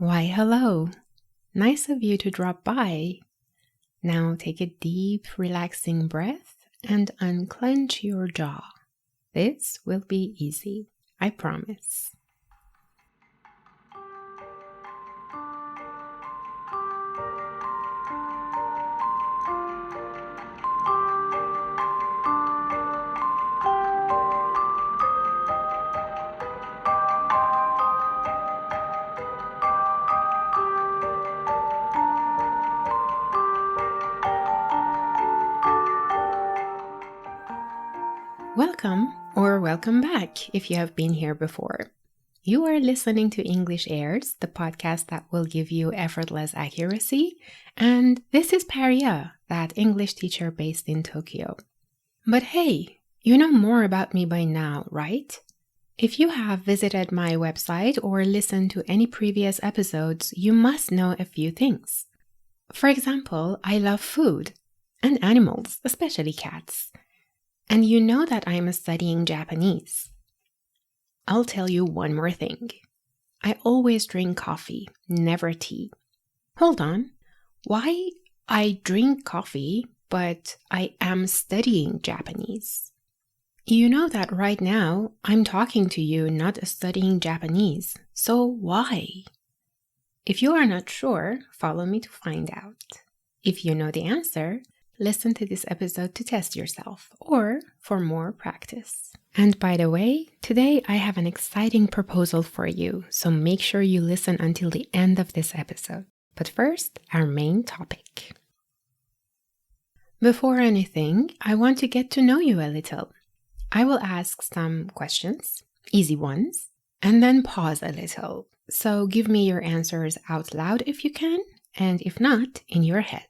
Why, hello. Nice of you to drop by. Now take a deep, relaxing breath and unclench your jaw. This will be easy, I promise. Welcome or welcome back if you have been here before. You are listening to English Airs, the podcast that will give you effortless accuracy, and this is Paria, that English teacher based in Tokyo. But hey, you know more about me by now, right? If you have visited my website or listened to any previous episodes, you must know a few things. For example, I love food and animals, especially cats. And you know that I'm studying Japanese. I'll tell you one more thing. I always drink coffee, never tea. Hold on. Why I drink coffee, but I am studying Japanese? You know that right now I'm talking to you, not studying Japanese. So why? If you are not sure, follow me to find out. If you know the answer, listen to this episode to test yourself or for more practice. And by the way, today I have an exciting proposal for you, so make sure you listen until the end of this episode. But first, our main topic. Before anything, I want to get to know you a little. I will ask some questions, easy ones, and then pause a little. So give me your answers out loud if you can, and if not, in your head.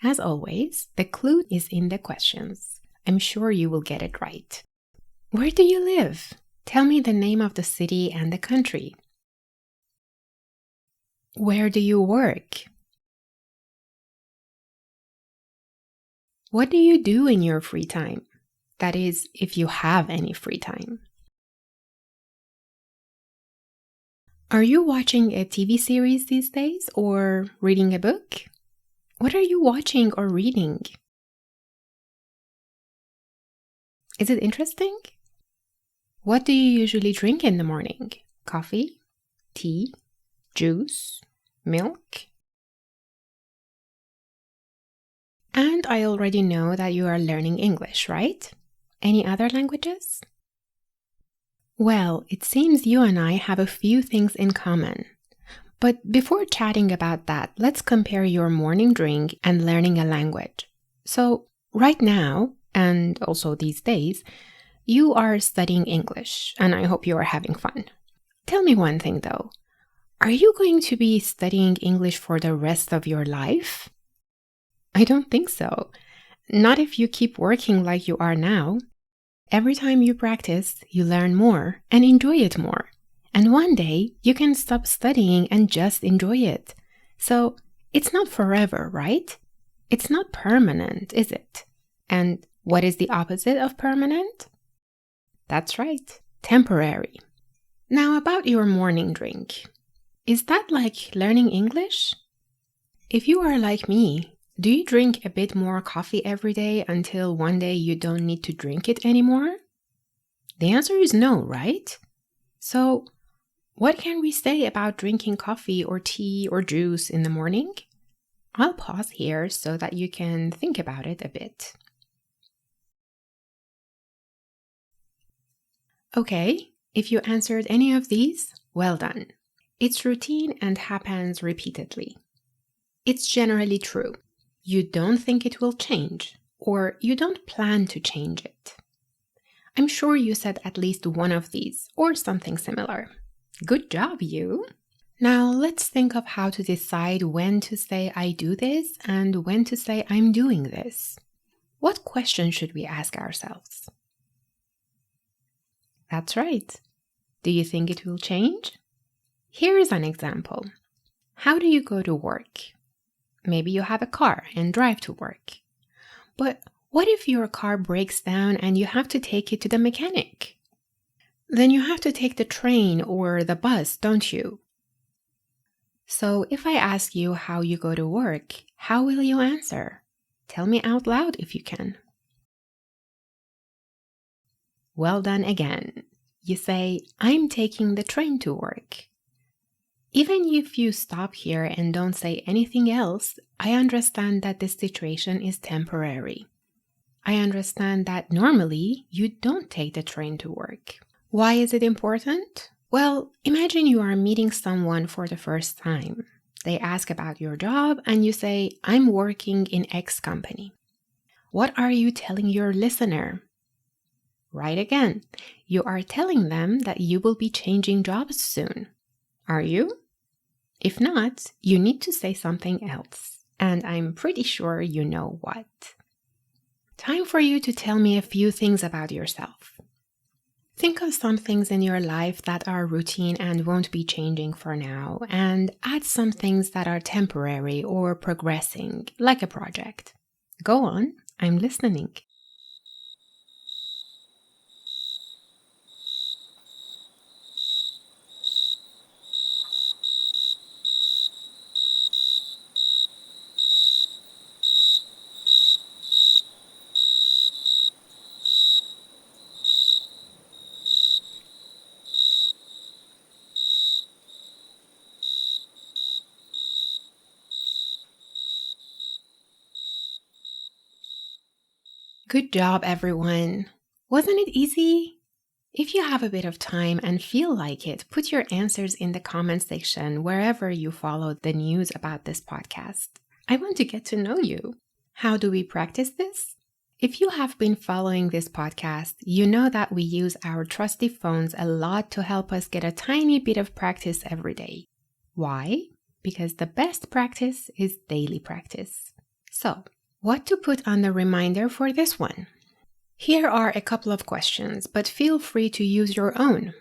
As always, the clue is in the questions. I'm sure you will get it right. Where do you live? Tell me the name of the city and the country. Where do you work? What do you do in your free time? That is, if you have any free time. Are you watching a TV series these days or reading a book? What are you watching or reading? Is it interesting? What do you usually drink in the morning? Coffee, tea, juice, milk? And I already know that you are learning English, right? Any other languages? Well, it seems you and I have a few things in common. But before chatting about that, let's compare your morning drink and learning a language. So, right now, and also these days, you are studying English, and I hope you are having fun. Tell me one thing though. Are you going to be studying English for the rest of your life? I don't think so. Not if you keep working like you are now. Every time you practice, you learn more and enjoy it more. And one day, you can stop studying and just enjoy it. So, it's not forever, right? It's not permanent, is it? And what is the opposite of permanent? That's right, temporary. Now, about your morning drink. Is that like learning English? If you are like me, do you drink a bit more coffee every day until one day you don't need to drink it anymore? The answer is no, right? So, what can we say about drinking coffee or tea or juice in the morning? I'll pause here so that you can think about it a bit. Okay, if you answered any of these, well done. It's routine and happens repeatedly. It's generally true. You don't think it will change, or you don't plan to change it. I'm sure you said at least one of these, or something similar. Good job, you! Now let's think of how to decide when to say I do this and when to say I'm doing this. What question should we ask ourselves? That's right. Do you think it will change? Here is an example. How do you go to work? Maybe you have a car and drive to work. But what if your car breaks down and you have to take it to the mechanic? Then you have to take the train or the bus, don't you? So if I ask you how you go to work, how will you answer? Tell me out loud if you can. Well done again. You say, I'm taking the train to work. Even if you stop here and don't say anything else, I understand that this situation is temporary. I understand that normally you don't take the train to work. Why is it important? Well, imagine you are meeting someone for the first time. They ask about your job and you say, I'm working in X company. What are you telling your listener? Right again, you are telling them that you will be changing jobs soon. Are you? If not, you need to say something else. And I'm pretty sure you know what. Time for you to tell me a few things about yourself. Think of some things in your life that are routine and won't be changing for now, and add some things that are temporary or progressing, like a project. Go on, I'm listening. Good job, everyone. Wasn't it easy? If you have a bit of time and feel like it, put your answers in the comment section wherever you follow the news about this podcast. I want to get to know you. How do we practice this? If you have been following this podcast, you know that we use our trusty phones a lot to help us get a tiny bit of practice every day. Why? Because the best practice is daily practice. So, what to put on the reminder for this one? Here are a couple of questions, but feel free to use your own.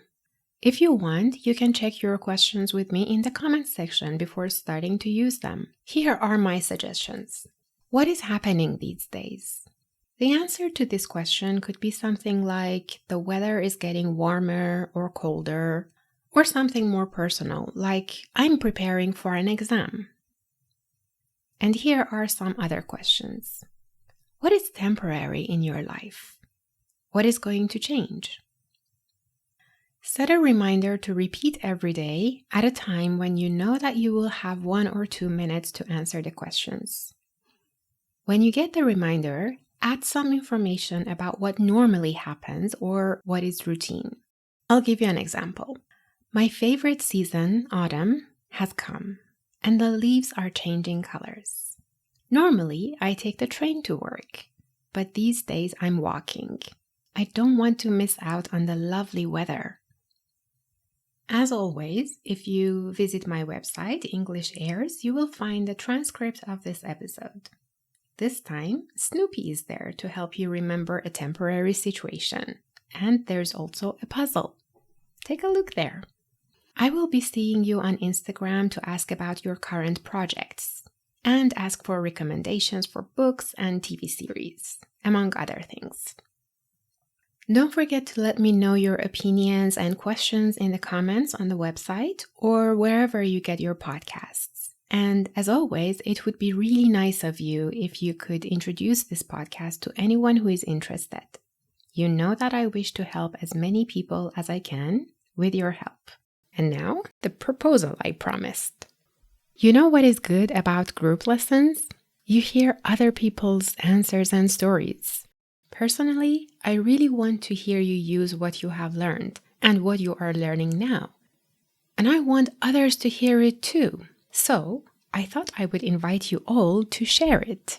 If you want, you can check your questions with me in the comment section before starting to use them. Here are my suggestions. What is happening these days? The answer to this question could be something like the weather is getting warmer or colder, or something more personal, like I'm preparing for an exam. And here are some other questions. What is temporary in your life? What is going to change? Set a reminder to repeat every day at a time when you know that you will have 1 or 2 minutes to answer the questions. When you get the reminder, add some information about what normally happens or what is routine. I'll give you an example. My favorite season, autumn, has come, and the leaves are changing colors. Normally, I take the train to work, but these days I'm walking. I don't want to miss out on the lovely weather. As always, if you visit my website, English Airs, you will find the transcript of this episode. This time, Snoopy is there to help you remember a temporary situation. And there's also a puzzle. Take a look there. I will be seeing you on Instagram to ask about your current projects and ask for recommendations for books and TV series, among other things. Don't forget to let me know your opinions and questions in the comments on the website or wherever you get your podcasts. And as always, it would be really nice of you if you could introduce this podcast to anyone who is interested. You know that I wish to help as many people as I can with your help. And now, the proposal I promised. You know what is good about group lessons? You hear other people's answers and stories. Personally, I really want to hear you use what you have learned and what you are learning now. And I want others to hear it too. So, I thought I would invite you all to share it.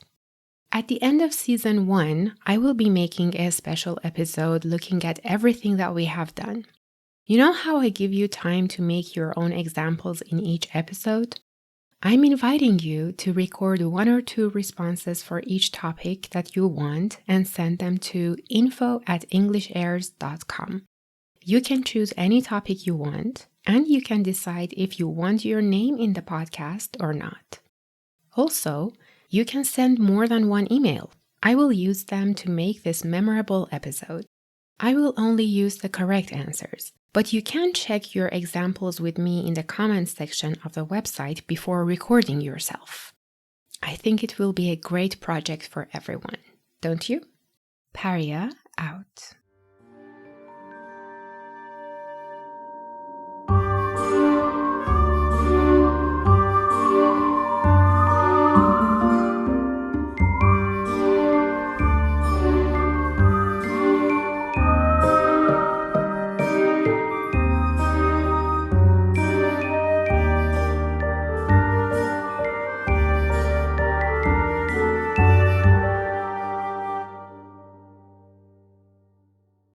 At the end of season 1, I will be making a special episode looking at everything that we have done. You know how I give you time to make your own examples in each episode? I'm inviting you to record 1 or 2 responses for each topic that you want and send them to info@englishairs.com. You can choose any topic you want, and you can decide if you want your name in the podcast or not. Also, you can send more than 1 email. I will use them to make this memorable episode. I will only use the correct answers, But you can check your examples with me in the comments section of the website before recording yourself. I think it will be a great project for everyone, don't you? Paria out.